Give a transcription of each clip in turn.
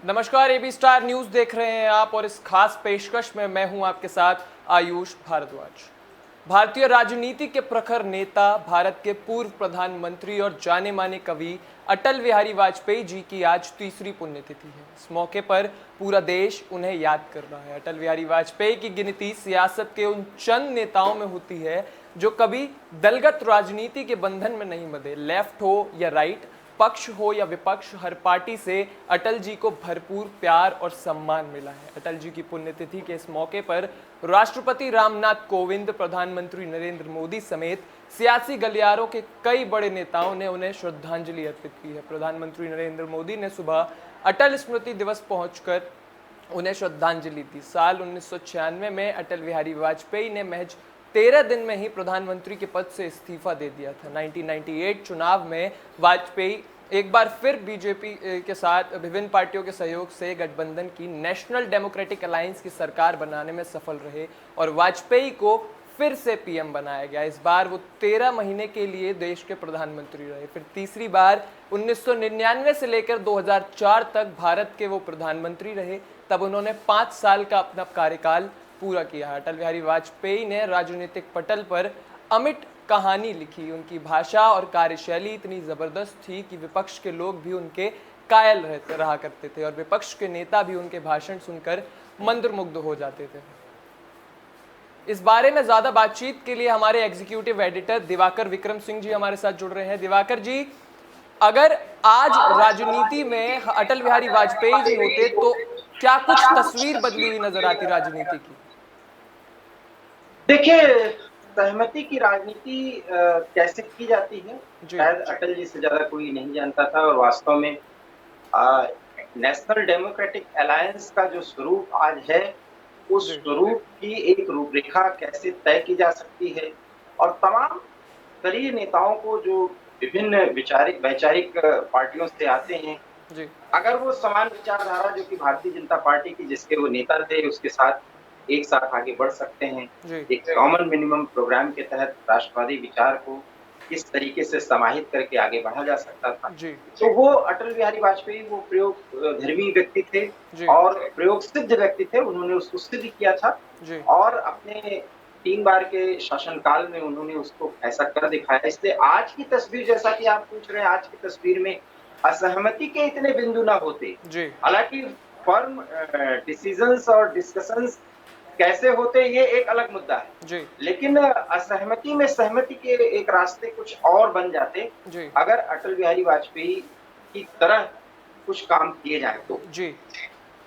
नमस्कार, AB star news देख रहे हैं आप और इस खास पेशकश में मैं हूं आपके साथ आयुष भारद्वाज। भारतीय राजनीति के प्रखर नेता, भारत के पूर्व प्रधानमंत्री और जाने माने कवि अटल बिहारी वाजपेयी जी की आज तीसरी पुण्यतिथि है। इस मौके पर पूरा देश उन्हें याद कर रहा है। अटल बिहारी वाजपेयी की गिनती सियासत के उन चंद नेताओं में होती है जो कभी दलगत राजनीति के बंधन में नहीं बंधे। लेफ्ट हो या राइट, पक्ष हो या विपक्ष, हर पार्टी से अटल जी को भरपूर प्यार और सम्मान मिला है। अटल जी की पुण्यतिथि के इस मौके पर राष्ट्रपति रामनाथ कोविंद, प्रधानमंत्री नरेंद्र मोदी समेत सियासी गलियारों के कई बड़े नेताओं ने उन्हें श्रद्धांजलि अर्पित की है। प्रधानमंत्री नरेंद्र मोदी ने सुबह अटल स्मृति दिवस पहुंचकर उन्हें श्रद्धांजलि दी। साल 1996 में अटल बिहारी वाजपेयी ने महज 13 दिन में ही प्रधानमंत्री के पद से इस्तीफा दे दिया था। 1998 चुनाव में वाजपेयी एक बार फिर बीजेपी के साथ विभिन्न पार्टियों के सहयोग से गठबंधन की नेशनल डेमोक्रेटिक अलायंस की सरकार बनाने में सफल रहे और वाजपेयी को फिर से पीएम बनाया गया। इस बार वो 13 महीने के लिए देश के प्रधानमंत्री रहे। फिर तीसरी बार 1999 से लेकर 2004 तक भारत के वो प्रधानमंत्री रहे। तब उन्होंने 5 साल का अपना कार्यकाल पूरा किया। अटल बिहारी वाजपेयी ने राजनीतिक पटल पर अमिट कहानी लिखी। उनकी भाषा और कार्यशैली इतनी जबरदस्त थी कि विपक्ष के लोग भी उनके कायल रहा करते थे और विपक्ष के नेता भी उनके भाषण सुनकर मंत्रमुग्ध हो जाते थे। इस बारे में ज्यादा बातचीत के लिए हमारे एग्जीक्यूटिव एडिटर दिवाकर विक्रम सिंह जी हमारे साथ जुड़ रहे हैं। दिवाकर जी, अगर आज राजनीति में अटल बिहारी वाजपेयी जी होते तो क्या कुछ तस्वीर बदली हुई नजर आती राजनीति की? देखिए, सहमति की राजनीति कैसे की जाती है, जी शायद अटल जी से ज्यादा कोई नहीं जानता था। और वास्तव में नेशनल डेमोक्रेटिक अलायंस का जो स्वरूप आज है, उस जी स्वरूप की एक रूपरेखा कैसे तय की जा सकती है और तमाम करीय नेताओं को जो विभिन्न वैचारिक पार्टियों से आते हैं, जी अगर वो समान विचारधारा जो कि भारतीय जनता पार्टी की जिसके वो नेता थे, उसके साथ एक साथ आगे बढ़ सकते हैं। जी एक कॉमन मिनिमम प्रोग्राम के तहत राष्ट्रवादी विचार को किस तरीके से समाहित करके आगे बढ़ा जा सकता था। जी तो वो अटल बिहारी वाजपेयी वो प्रयोगधर्मी व्यक्ति थे जी और प्रयोग सिद्ध व्यक्ति थे। उन्होंने उसको सिद्ध किया था जी और अपने 3 बार के शासनकाल में उन्होंने उसको ऐसा कर दिखाया। इसलिए आज की तस्वीर, जैसा कि आप पूछ रहे हैं, आज की तस्वीर में असहमति के इतने बिंदु ना होते। जी हालांकि फर्म डिसीजंस और डिस्कशंस कैसे होते, ये एक अलग मुद्दा है। जी लेकिन असहमति में सहमति के एक रास्ते कुछ और बन जाते जी अगर अटल बिहारी वाजपेयी की तरह कुछ काम किए जाए तो। जी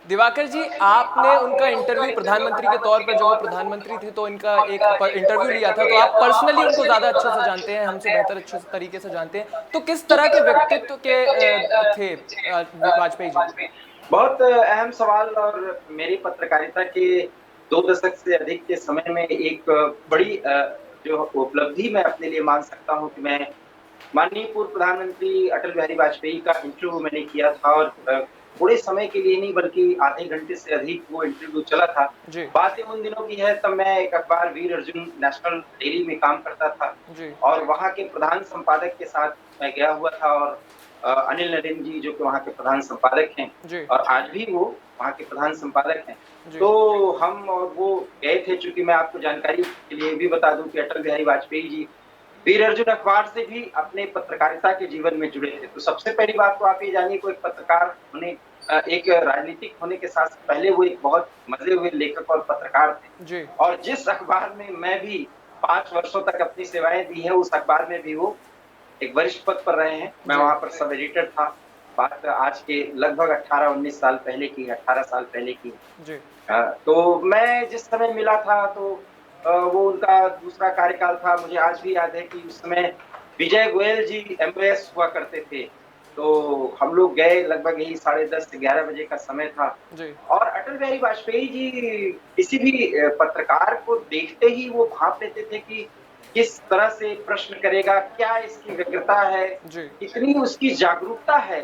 दिवाकर जी, आपने उनका इंटरव्यू प्रधानमंत्री के तौर पर, जब वो प्रधानमंत्री थे तो इनका एक इंटरव्यू लिया था, तो आप पर्सनली उनको ज्यादा अच्छे से जानते हैं, हमसे बेहतर अच्छे तरीके से जानते हैं। तो किस तरह के व्यक्तित्व के थे वाजपेयी जी? बहुत अहम सवाल। और मेरी पत्रकारिता के 2 दशक से अधिक के समय में एक बड़ी जो उपलब्धि मैं अपने लिए मान सकता हूँ कि मैं माननीय पूर्व प्रधानमंत्री अटल बिहारी वाजपेयी का इंटरव्यू मैंने किया था। और थोड़े समय के लिए नहीं बल्कि आधे घंटे से अधिक वो इंटरव्यू चला था। जी बात उन दिनों की है, तब मैं एक अखबार वीर अर्जुन नेशनल डेली में काम करता था जी और वहाँ के प्रधान संपादक के साथ मैं गया हुआ था। और अनिल नरेन जी जो कि वहाँ के प्रधान संपादक हैं जी और आज भी वो वहाँ के प्रधान संपादक हैं, जी तो हम और वो गए थे। चूंकि मैं आपको जानकारी के लिए भी बता दूं कि अटल बिहारी वाजपेयी जी वीर अर्जुन अखबार से भी अपने पत्रकारिता के जीवन में जुड़े थे। तो सबसे पहली बात तो आप ये जानिए कि एक पत्रकार होने, एक राजनीतिक होने के साथ पहले वो एक बहुत मजे हुए लेखक और पत्रकार थे। जी और जिस अखबार में मैं भी 5 वर्षों तक अपनी सेवाएं दी हैं, उस अखबार में भी वो एक वरिष्ठ पद पर रहे हैं। मैं जी वहाँ पर सब एडिटर था। बात आज के लगभग 18-19 साल पहले की, 18 साल पहले की। जी तो मैं जिस समय मिला था तो वो उनका दूसरा कार्यकाल था। मुझे आज भी याद है कि उस समय विजय गोयल जी एमओएस हुआ करते थे। तो हम लोग गए, लगभग यही 10:30 से 11 बजे का समय था। जी और अटल बिहारी वाजपेयी जी किसी भी पत्रकार को देखते ही वो भाप लेते थे कि किस तरह से प्रश्न करेगा, क्या इसकी व्यग्रता है, जी कितनी उसकी जागरूकता है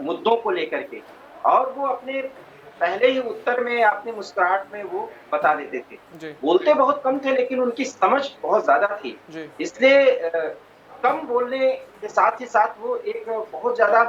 मुद्दों को लेकर के। और वो अपने पहले ही उत्तर में, अपनी मुस्कुराहट में वो बता देते थे। जी बोलते बहुत कम थे लेकिन उनकी समझ बहुत ज्यादा थी। जी इसलिए कम बोलने के साथ ही साथ वो एक बहुत ज्यादा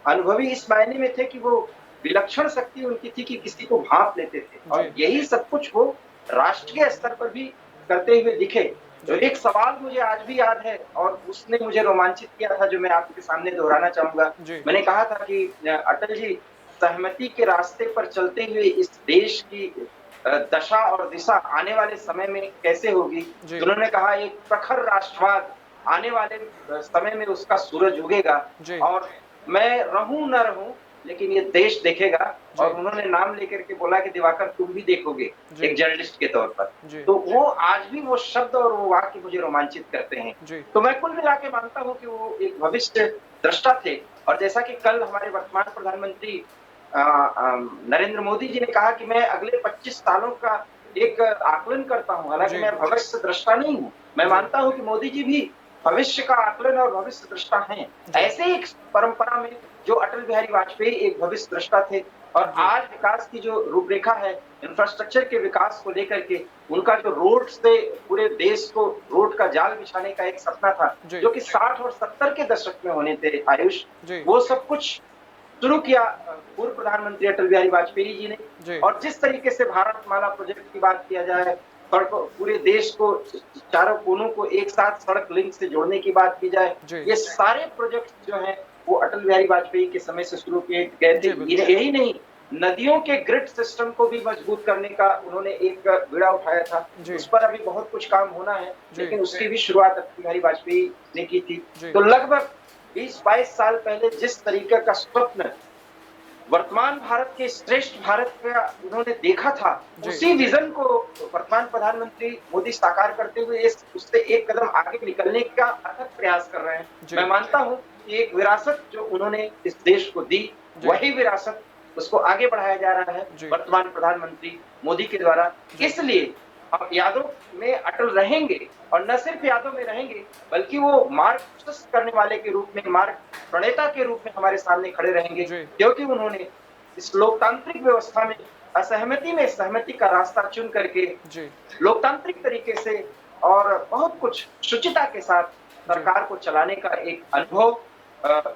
अनुभवी इस मायने में थे कि वो विलक्षण शक्ति उनकी थी कि किसी को भांप लेते थे और जी। यही सब कुछ वो राष्ट्रीय स्तर पर भी करते हुए दिखे। तो जी। एक सवाल मुझे आज भी याद है और उसने मुझे रोमांचित किया था जो मैं आपके सामने दोहराना चाहूँगा। जी। मैंने कहा था कि अटल जी सहमति के रास्ते पर चलते हुए इस देश की दशा और दिशा आने वाले समय में कैसे होगी? जी। तो उन्होंने कहा एक प्रखर राष्ट्रवाद आने वाले समय में उसका सूरज उगेगा जी। और मैं रहूँ न रहूँ लेकिन ये देश देखेगा और जी। उन्होंने नाम लेकर के बोला कि दिवाकर तुम भी देखोगे, जी। एक जर्नलिस्ट के तौर पर। जी। तो वो आज भी वो शब्द और वो वाक्य मुझे रोमांचित करते हैं। जी। तो मैं कुल मिला के मानता हूँ कि वो एक भविष्य द्रष्टा थे और जैसा कि कल हमारे वर्तमान प्रधानमंत्री नरेंद्र मोदी जी ने कहा कि मैं अगले 25 सालों का एक आकलन करता हूँ, हालाँकि जी। मैं भविष्य द्रष्टा नहीं हूँ। मैं जी। मानता हूँ कि मोदी जी भी भविष्य का आकलन और भविष्य द्रष्टा हैं। जी। ऐसे ही एक परंपरा में जो अटल बिहारी वाजपेयी एक भविष्य द्रष्टा थे और जी। आज विकास की जो रूपरेखा है, इंफ्रास्ट्रक्चर के विकास को लेकर के उनका जो रोड से पूरे देश को रोड का जाल बिछाने का एक सपना था, जी। जो कि 60 और 70 के दशक में होने थे आयुष, जी। वो सब कुछ शुरू किया पूर्व प्रधानमंत्री अटल बिहारी वाजपेयी जी ने। जी। और जिस तरीके से भारतमाला प्रोजेक्ट की बात किया जाए, सड़कों पूरे देश को चारों कोनों को एक साथ सड़क लिंक से जोड़ने की बात की जाए, जी। ये सारे प्रोजेक्ट जो हैं वो अटल बिहारी वाजपेयी के समय से शुरू किए गए थे। जी, बिल्कुल। यही नहीं, नदियों के ग्रिड सिस्टम को भी मजबूत करने का उन्होंने एक बीड़ा उठाया था। जी। उस पर अभी बहुत कुछ काम होना है, जी। लेकिन उसकी भी शुरुआत अटल बिहारी वाजपेयी ने की थी। जी। तो लगभग 20-22 साल पहले जिस तरीके का स्वप्न वर्तमान भारत के श्रेष्ठ भारत का उन्होंने देखा था, जी। उसी विजन को वर्तमान प्रधानमंत्री मोदी साकार करते हुए इस उससे एक कदम आगे निकलने का अथक प्रयास कर रहे हैं। जी। मैं मानता हूँ कि एक विरासत जो उन्होंने इस देश को दी, जी। वही विरासत उसको आगे बढ़ाया जा रहा है जी। वर्तमान प्रधानमंत्री मोदी के द्वारा। जी। इसलिए हम यादों में अटल रहेंगे और न सिर्फ यादों में रहेंगे, बल्कि वो मार्ग प्रशस्त करने वाले के रूप में, मार्ग प्रणेता के रूप में हमारे सामने खड़े रहेंगे, जी। क्योंकि उन्होंने इस लोकतांत्रिक व्यवस्था में असहमति में सहमति का रास्ता चुन करके जी। लोकतांत्रिक तरीके से और बहुत कुछ शुचिता के साथ जी। सरकार को चलाने का एक अनुभव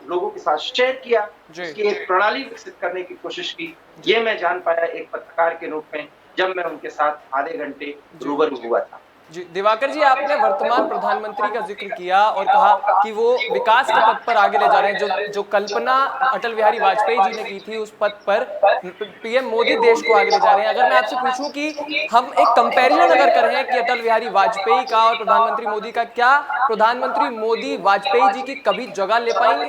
लोगों के साथ शेयर किया, जी। उसकी एक प्रणाली विकसित करने की कोशिश की। जी। ये मैं जान पाया एक पत्रकार के रूप में जब मैं उनके साथ आधे घंटे जी। रूबरू हुआ था। जी, दिवाकर जी, आपने वर्तमान प्रधानमंत्री का ज़िक्र किया और कहा कि वो विकास के पथ पर आगे ले जा रहे हैं। जो कल्पना अटल बिहारी वाजपेयी जी ने की थी, उस पथ पर पीएम मोदी देश को आगे ले जा रहे हैं। अगर मैं आपसे पूछूं कि हम एक कंपैरिजन अगर करें कि अटल बिहारी वाजपेयी का और प्रधानमंत्री मोदी का, क्या प्रधानमंत्री मोदी वाजपेयी जी की कभी जगह ले पाएंगे?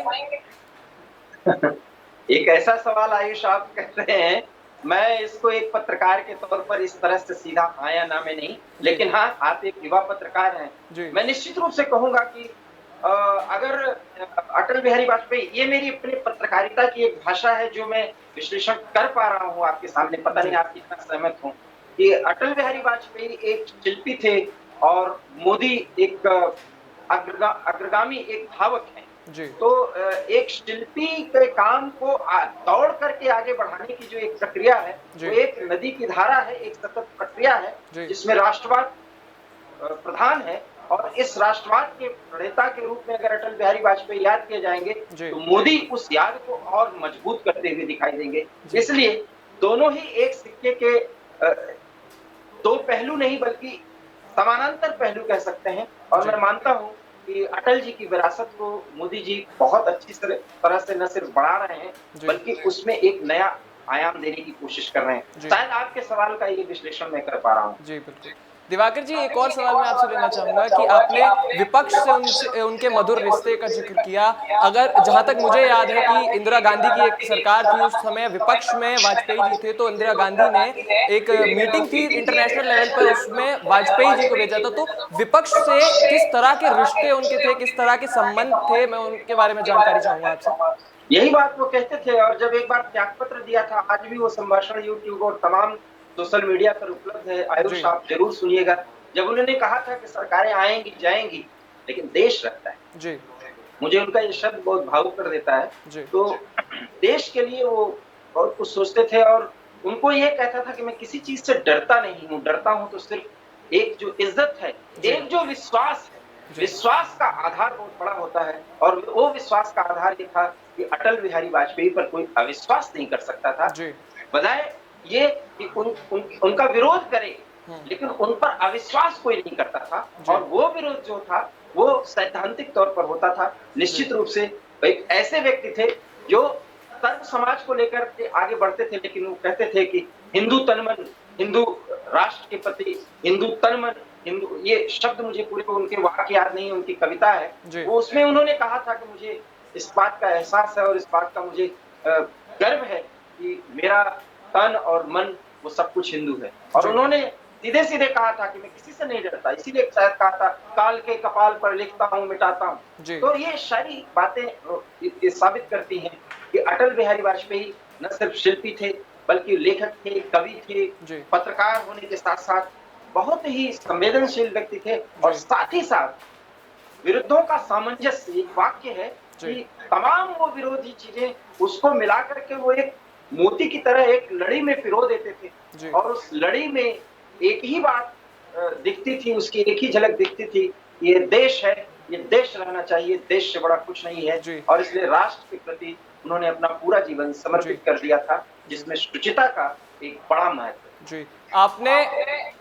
एक ऐसा सवाल आयुष आप कर रहे हैं, मैं इसको एक पत्रकार के तौर पर इस तरह से सीधा हाँ या ना में नहीं, जी। लेकिन हाँ, आप एक युवा पत्रकार हैं। जी। मैं निश्चित रूप से कहूँगा कि अगर अटल बिहारी वाजपेयी, ये मेरी अपनी पत्रकारिता की एक भाषा है जो मैं विश्लेषण कर पा रहा हूँ आपके सामने, पता नहीं जी। आप कितना सहमत हो, कि अटल बिहारी वाजपेयी एक शिल्पी थे और मोदी एक अग्रगामी एक धावक हैं। जी। तो एक शिल्पी के काम को दौड़ करके आगे बढ़ाने की जो एक प्रक्रिया है, जी। वो एक नदी की धारा है, एक सतत प्रक्रिया है, जी। जिसमें राष्ट्रवाद प्रधान है और इस राष्ट्रवाद के प्रणेता के रूप में अगर अटल बिहारी वाजपेयी याद किए जाएंगे, जी। तो मोदी उस याद को और मजबूत करते हुए दिखाई देंगे। जी। इसलिए दोनों ही एक सिक्के के दो पहलू नहीं बल्कि समानांतर पहलू कह सकते हैं और जी। मैं मानता हूँ कि अटल जी की विरासत को मोदी जी बहुत अच्छी तरह से न सिर्फ बढ़ा रहे हैं, जी। बल्कि उसमें एक नया आयाम देने की कोशिश कर रहे हैं। जी। शायद आपके सवाल का ये विश्लेषण मैं कर पा रहा हूँ। जी, बिल्कुल। दिवाकर जी, एक और सवाल मैं आपसे लेना चाहूँगा कि आपने विपक्ष से उनके मधुर रिश्ते का ज़िक्र किया। अगर जहाँ तक मुझे याद है कि इंदिरा गांधी की एक सरकार थी, उस समय विपक्ष में वाजपेयी जी थे, तो इंदिरा गांधी ने एक मीटिंग थी इंटरनेशनल लेवल पर, उसमें वाजपेयी जी को भेजा था। तो विपक्ष से किस तरह के रिश्ते उनके थे, किस तरह के संबंध थे, मैं उनके बारे में जानकारी चाहूँगा आपसे। यही बात वो कहते थे और जब एक बार त्यागपत्र दिया था, आज भी वो संभाषण यूट्यूब और तमाम सोशल मीडिया पर उपलब्ध है, आयुष जी। आप जरूर सुनिएगा। जब उन्होंने कहा था कि सरकारें आएंगी जाएंगी लेकिन देश रहता है, जी। मुझे उनका ये शब्द बहुत भावुक कर देता है। जी। तो देश के लिए वो बहुत कुछ सोचते थे और उनको ये कहता था कि मैं किसी चीज से डरता नहीं हूँ, डरता हूँ तो सिर्फ एक जो इज्जत है, जी। एक जो विश्वास है, विश्वास का आधार बहुत बड़ा होता है और वो विश्वास का आधार ये था कि अटल बिहारी वाजपेयी पर कोई अविश्वास नहीं कर सकता था। जी। बजाय ये कि उनका विरोध करे, हम्म। लेकिन उन पर अविश्वास कोई नहीं करता था जी। और वो विरोध जो था वो सैद्धांतिक तौर पर होता था। जी। निश्चित रूप से एक ऐसे व्यक्ति थे जो सर्व समाज को लेकर के आगे बढ़ते थे, लेकिन वो कहते थे कि हिंदू तन-मन, हिंदू राष्ट्र के प्रति हिंदू तन-मन, हिंदू, ये शब्द मुझे पूरे उनके वाक्य याद नहीं है, उनकी कविता है। जी। वो उसमें उन्होंने कहा था कि मुझे इस बात का एहसास है और इस बात का मुझे गर्व है कि मेरा तन और मन वो सब कुछ हिंदू है। और जी। उन्होंने सीधे-सीधे कहा था कि मैं किसी से नहीं डरता, इसीलिए शायद कहा था, काल के कपाल पर लिखता हूँ, मिटाता हूँ। जी। तो ये सारी बातें ये साबित करती हैं कि अटल बिहारी वाजपेयी न सिर्फ शिल्पी थे, बल्कि लेखक थे, कवि थे, जी। पत्रकार होने के साथ-साथ बहुत ही संवेदनशील व्यक्ति थे और जी। साथ ही साथ विरुद्धों का सामंजस्य, एक वाक्य है जी। कि तमाम वो विरोधी चीजें उसको मिला करके वो एक मोती की तरह एक लड़ी में पिरो देते थे जी। और उस लड़ी में एक ही बात दिखती थी, उसकी एक ही झलक दिखती थी, ये देश है, ये देश रहना चाहिए, देश से बड़ा कुछ नहीं है। जी। और इसलिए राष्ट्र के प्रति उन्होंने अपना पूरा जीवन जी। समर्पित कर दिया था, जी। जिसमें शुचिता का एक बड़ा महत्व है। जी। आपने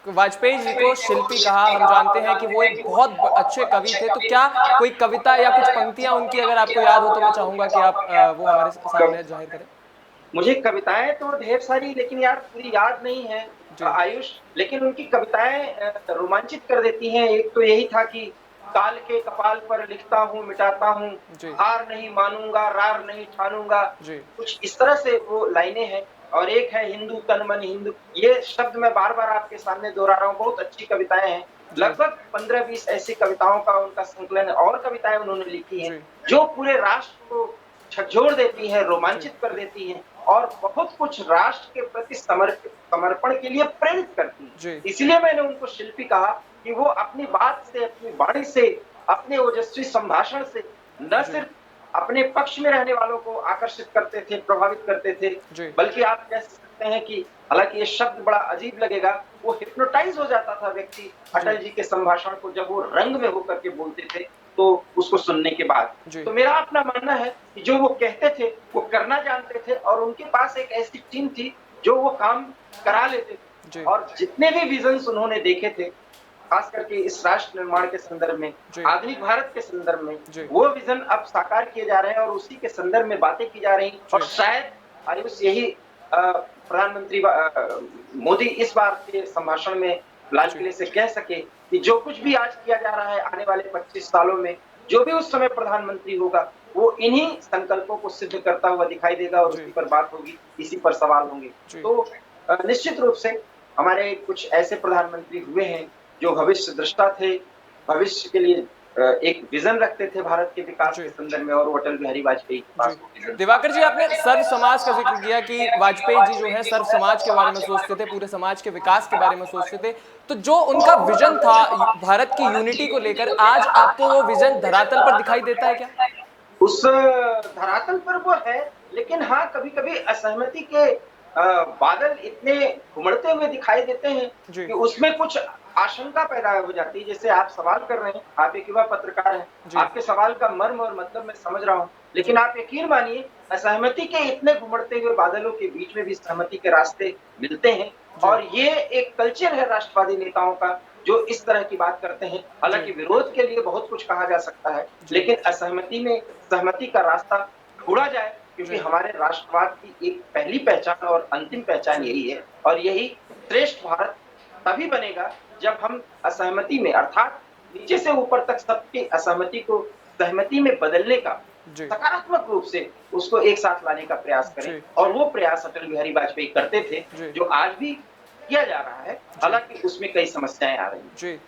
वाजपेयी जी को शिल्पी कहा, हम जानते हैं कि वो एक बहुत अच्छे कवि थे, तो क्या कोई कविता या कुछ पंक्तियां उनकी अगर आपको याद हो तो मैं चाहूंगा कि आप वो हमारे सामने जाहिर करें। मुझे कविताएँ तो ढेर सारी, लेकिन यार पूरी याद नहीं है जी। आयुष, लेकिन उनकी कविताएँ रोमांचित कर देती हैं। एक तो यही था कि काल के कपाल पर लिखता हूँ, मिटाता हूँ, जी। हार नहीं मानूँगा, रार नहीं ठानूँगा। जी। कुछ इस तरह से वो लाइनें हैं। और एक है हिंदू तन मन हिंदू, ये शब्द मैं बार-बार आपके सामने दोहरा रहा हूँ, बहुत अच्छी कविताएँ हैं। जी। लगभग 15-20 ऐसी कविताओं का उनका संकलन है और कविताएँ उन्होंने लिखी हैं, जी। जो पूरे राष्ट्र को झकझोर देती हैं, जी। रोमांचित कर देती हैं और बहुत कुछ राष्ट्र के प्रति समर्पण के लिए प्रेरित करती हैं। जी। इसलिए मैंने उनको शिल्पी कहा कि वो अपनी बात से, अपनी वाणी से, अपने ओजस्वी संभाषण से न जी। सिर्फ अपने पक्ष में रहने वालों को आकर्षित करते थे, प्रभावित करते थे, जी। बल्कि आप कह सकते हैं कि हालाँकि ये शब्द बड़ा अजीब लगेगा, वो हिप्नोटाइज़ हो जाता था व्यक्ति अटल जी के संभाषण को जब वो रंग में होकर के बोलते थे, तो उसको सुनने के बाद। जी। तो मेरा अपना मानना है कि जो वो कहते थे, वो करना जानते थे और उनके पास एक ऐसी टीम थी, जो वो काम करा लेते थे। जी। और जितने भी विज़न्स उन्होंने देखे थे, खास करके इस राष्ट्र निर्माण के संदर्भ में, जी। आधुनिक भारत के संदर्भ में, जी। वो विज़न अब साकार किए जा रहे हैं और उसी के संदर्भ में बातें की जा रही हैं। और शायद आयुष यही प्रधानमंत्री मोदी इस बार के संभाषण में लाल जी। किले से कह सके कि जो कुछ भी आज किया जा रहा है आने वाले 25 सालों में, जो भी उस समय प्रधानमंत्री होगा, वो इन्हीं संकल्पों को सिद्ध करता हुआ दिखाई देगा और जी। उसी पर बात होगी, इसी पर सवाल होंगे। जी। तो निश्चित रूप से हमारे कुछ ऐसे प्रधानमंत्री हुए हैं, जो भविष्य दृष्टा थे, भविष्य के लिए एक विज़न रखते थे भारत के विकास जी। के संदर्भ में और वो अटल बिहारी वाजपेयी के पास वो जी। विज़न था। दिवाकर जी, आपने सर्व समाज का जिक्र किया कि वाजपेयी जी जो है सर्व समाज के बारे में सोचते थे, पूरे समाज के विकास के बारे में सोचते थे। तो जो उनका विजन था भारत की यूनिटी को लेकर, आज आपको वो विजन धरातल पर दिखाई देता है क्या? उस धरातल पर वो है, लेकिन हाँ, कभी-कभी असहमति के बादल इतने उमड़ते हुए दिखाई देते हैं जी। कि उसमें कुछ आशंका पैदा हो जाती है। जैसे आप सवाल कर रहे हैं, आप एक युवा पत्रकार हैं, जी। आपके सवाल का मर्म और मतलब मैं समझ रहा हूँ, लेकिन जी। आप यकीन मानिए, असहमति के इतने घुमड़ते हुए बादलों के बीच में भी सहमति के रास्ते मिलते हैं जी। और ये एक कल्चर है राष्ट्रवादी नेताओं का, जो इस तरह की बात करते हैं। हालाँकि जी। विरोध के लिए बहुत कुछ कहा जा सकता है, जी। लेकिन असहमति में सहमति का रास्ता ढूँढा जाए, क्योंकि जी। हमारे राष्ट्रवाद की एक पहली पहचान और अंतिम पहचान जी। यही है और यही श्रेष्ठ भारत तभी बनेगा जब हम असहमति में, अर्थात नीचे से ऊपर तक सबकी असहमति को सहमति में बदलने का जी। सकारात्मक रूप से उसको एक साथ लाने का प्रयास करें। जी। और वो प्रयास अटल बिहारी वाजपेयी करते थे, जी। जो आज भी किया जा रहा है, हालाँकि उसमें कई समस्याएँ आ रही हैं। जी।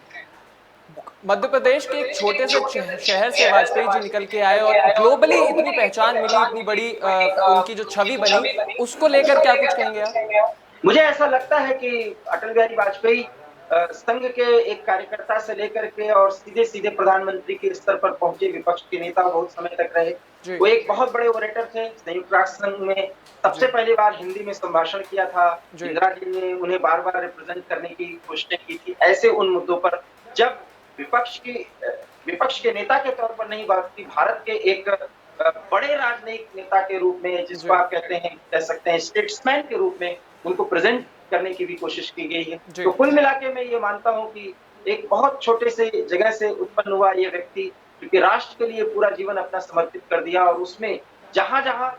मध्य प्रदेश के एक छोटे से शहर से वाजपेयी जी निकल के आए और ग्लोबली इतनी पहचान मिली, इतनी बड़ी उनकी जो छवि बनी, उसको लेकर क्या कुछ कहेंगे आप? मुझे ऐसा लगता है कि अटल बिहारी वाजपेयी संघ के एक कार्यकर्ता से लेकर के और सीधे-सीधे प्रधानमंत्री के स्तर पर पहुँचे विपक्ष के नेता बहुत समय तक रहे। जी। वो एक बहुत बड़े ओरेटर थे, संयुक्त राष्ट्र संघ में सबसे जी। पहली बार हिंदी में संभाषण किया था। जी। इंदिरा जी ने उन्हें बार-बार रिप्रेज़ेंट करने की कोशिशें की थी। ऐसे उन मुद्दों पर जब विपक्ष की विपक्ष के नेता के तौर पर नहीं बल्कि भारत के एक बड़े राजनयिक नेता के रूप में, जिसको जी, आप कहते हैं, कह सकते हैं स्टेट्समैन के रूप में उनको प्रेजेंट करने की भी कोशिश की गई है। जी, तो कुल मिला के मैं ये मानता हूँ कि एक बहुत छोटे से जगह से उत्पन्न हुआ ये व्यक्ति, क्योंकि राष्ट्र के लिए पूरा जीवन अपना समर्पित कर दिया, और उसमें जहां-जहां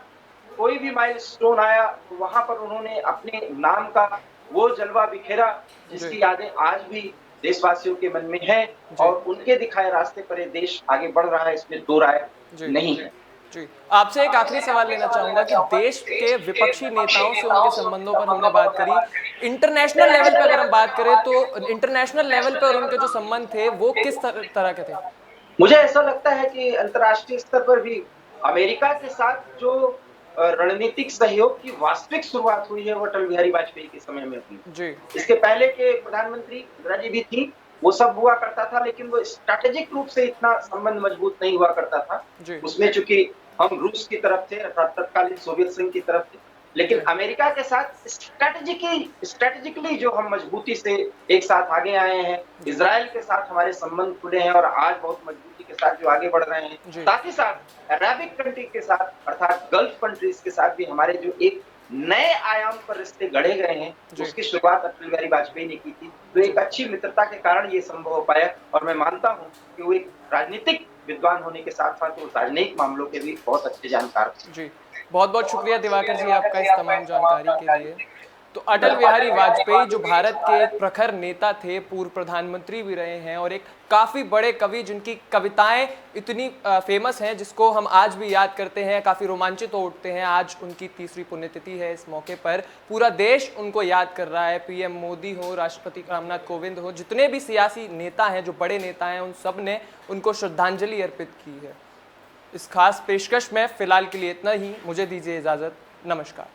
कोई भी माइलस्टोन आया, तो वहां पर उन्होंने अपने नाम का वो जलवा बिखेरा, जी, जिसकी यादें आज भी देशवासियों के मन में है, जी, और उनके दिखाए रास्ते पर ये देश आगे बढ़ रहा है, इसमें दो राय जी। नहीं है। जी, आपसे एक आखिरी सवाल लेना चाहूँगा कि देश के विपक्षी नेताओं से उनके संबंधों पर हमने बात करी। इंटरनेशनल लेवल पे अगर हम बात करें तो इंटरनेशनल लेवल पे और उनके जो संबंध थे वो किस तरह के थे? मुझे ऐसा लगता है कि अंतर्राष्ट्रीय स्तर पर भी अमेरिका के साथ जो रणनीतिक सहयोग की वास्तविक शुरुआत हुई है, वो अटल बिहारी वाजपेयी के समय में हुई। जी, इसके पहले के प्रधानमंत्री इंदिरा जी भी थी, वो सब हुआ करता था, लेकिन वो स्ट्रैटेजिक रूप से इतना संबंध मजबूत नहीं हुआ करता था। जी, उसमें चूंकि हम रूस की तरफ थे, अर्थात तत्कालीन सोवियत संघ की तरफ थे, लेकिन जी, अमेरिका के साथ स्ट्रैटेजिकली जो हम मजबूती से एक साथ आगे आए हैं, जी, इज़राइल के साथ हमारे संबंध खुले हैं और आज बहुत मजबूती के साथ जो आगे बढ़ रहे हैं। जी, साथ ही साथ अरबिक कंट्री के साथ, अर्थात गल्फ कंट्रीज के साथ भी हमारे जो एक नए आयाम पर रिश्ते गढ़े गए हैं, जी, उसकी शुरुआत अटल बिहारी वाजपेयी ने की थी। तो जी, एक अच्छी मित्रता के कारण ये संभव हो पाया, और मैं मानता हूँ कि वो एक राजनीतिक विद्वान होने के साथ-साथ वो राजनयिक मामलों के भी बहुत अच्छे जानकार थे। जी। बहुत-बहुत शुक्रिया दिवाकर जी आपका इस तमाम जानकारी के लिए। तो अटल बिहारी वाजपेयी जो भारत के एक प्रखर नेता थे, पूर्व प्रधानमंत्री भी रहे हैं और एक काफ़ी बड़े कवि जिनकी कविताएं इतनी फेमस हैं जिसको हम आज भी याद करते हैं, काफ़ी रोमांचित हो उठते हैं। आज उनकी 3री पुण्यतिथि है। इस मौके पर पूरा देश उनको याद कर रहा है। पीएम मोदी हो, राष्ट्रपति रामनाथ कोविंद हो, जितने भी सियासी नेता हैं, जो बड़े नेता हैं, उन सब ने उनको श्रद्धांजलि अर्पित की है। इस खास पेशकश में फ़िलहाल के लिए इतना ही। मुझे दीजिए इजाज़त। नमस्कार।